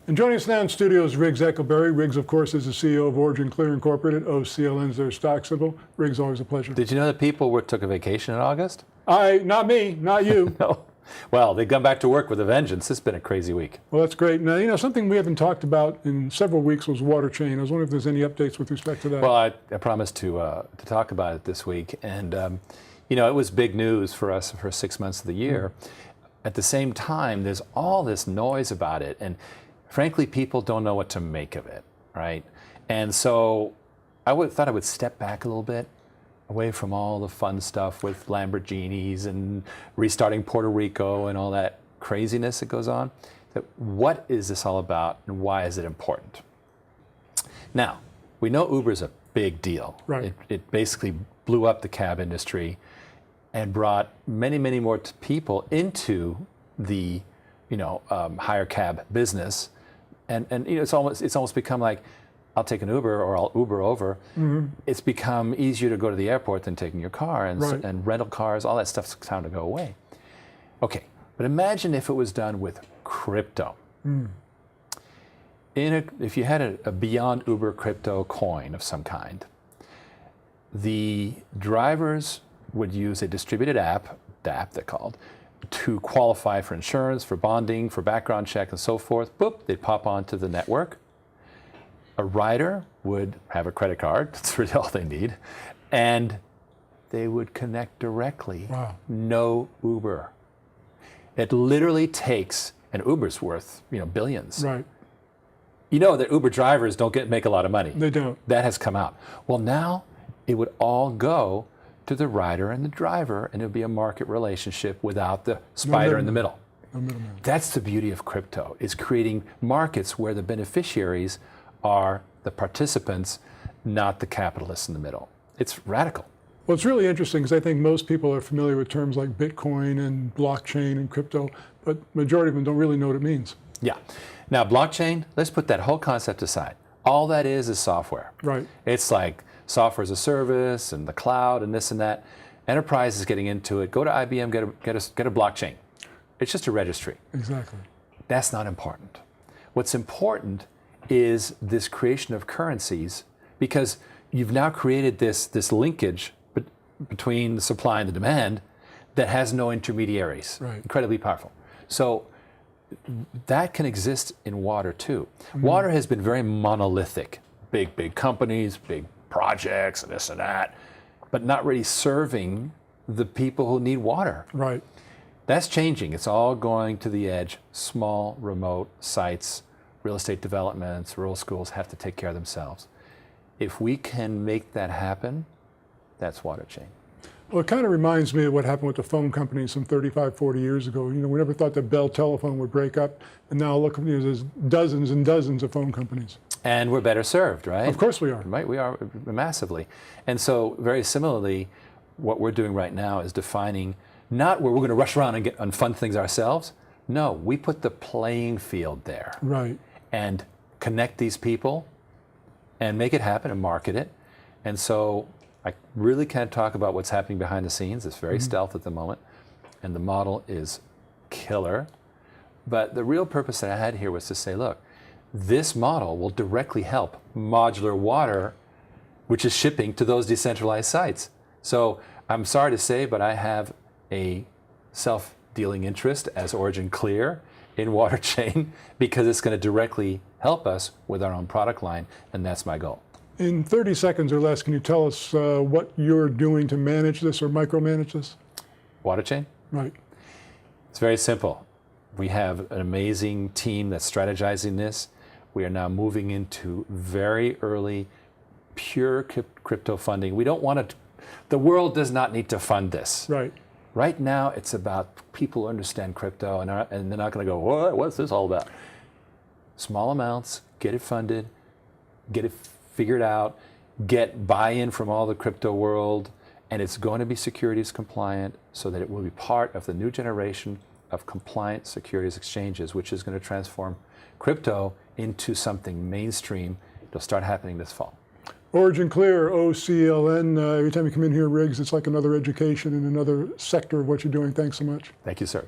And joining us now in studio is Riggs Eckelberry. Riggs, of course, is the CEO of OriginClear Incorporated. OCLN is their stock symbol. Riggs, always a pleasure. Did you know that people took a vacation in August? Not me, not you. No. Well, they come back to work with a vengeance. It's been a crazy week. Well, that's great. Now, something we haven't talked about in several weeks was WaterChain. I was wondering if there's any updates with respect to that. Well, I promised to talk about it this week, and it was big news for us for 6 months of the year. At the same time, there's all this noise about it, and frankly, people don't know what to make of it, right? And so I thought I would step back a little bit, away from all the fun stuff with Lamborghinis and restarting Puerto Rico and all that craziness that goes on. What is this all about, and why is it important? Now, we know Uber's a big deal. Right. It basically blew up the cab industry and brought many, many more people into the hire cab business. And it's almost become like, I'll take an Uber or I'll Uber over. Mm-hmm. It's become easier to go to the airport than taking your car, and rental cars, all that stuff's time to go away. Okay, but imagine if it was done with crypto. Mm. If you had a Beyond Uber crypto coin of some kind, the drivers would use a distributed app, DApp they're called, to qualify for insurance, for bonding, for background check, and so forth. Boop, they'd pop onto the network. A rider would have a credit card, that's really all they need, and they would connect directly. Wow. No Uber. It literally takes, and Uber's worth billions. Right. You know that Uber drivers don't make a lot of money. They don't. That has come out. Well, now it would all go to the rider and the driver, and it would be a market relationship without the spider in the middle. No middleman. That's the beauty of crypto, is creating markets where the beneficiaries are the participants, not the capitalists in the middle. It's radical. Well, it's really interesting because I think most people are familiar with terms like Bitcoin and blockchain and crypto, but majority of them don't really know what it means. Yeah. Now, blockchain, let's put that whole concept aside. All that is software. Right. It's like software as a service and the cloud and this and that. Enterprise is getting into it. Go to IBM, get a blockchain. It's just a registry. Exactly. That's not important. What's important is this creation of currencies, because you've now created this linkage between the supply and the demand that has no intermediaries. Right. Incredibly powerful. So that can exist in water too. Mm-hmm. Water has been very monolithic. Big companies, big projects, and this and that, but not really serving the people who need water. Right. That's changing. It's all going to the edge. Small, remote sites, real estate developments, rural schools have to take care of themselves. If we can make that happen, that's WaterChain. Well, it kind of reminds me of what happened with the phone companies some 35, 40 years ago. We never thought that Bell telephone would break up, and now look, there's dozens and dozens of phone companies. And we're better served, right? Of course we are. Right, we are massively. And so very similarly, what we're doing right now is defining not where we're going to rush around and fund things ourselves. No, we put the playing field there. Right. And connect these people and make it happen and market it. And so I really can't talk about what's happening behind the scenes. It's very stealth at the moment, and the model is killer. But the real purpose that I had here was to say, look, this model will directly help modular water, which is shipping to those decentralized sites. So I'm sorry to say, but I have a self-dealing interest as OriginClear in WaterChain, because it's going to directly help us with our own product line, and that's my goal. In 30 seconds or less, can you tell us what you're doing to manage this or micromanage this? WaterChain? Right. It's very simple. We have an amazing team that's strategizing this. We are now moving into very early, pure crypto funding. We don't want to, the world does not need to fund this. Right. Right now, it's about people who understand crypto, and they're not going to go, what's this all about? Small amounts, get it funded, get it figured out, get buy-in from all the crypto world, and it's going to be securities compliant so that it will be part of the new generation of compliant securities exchanges, which is going to transform crypto into something mainstream. It'll start happening this fall. OriginClear, OCLN, every time you come in here, Riggs, it's like another education in another sector of what you're doing. Thanks so much. Thank you, sir.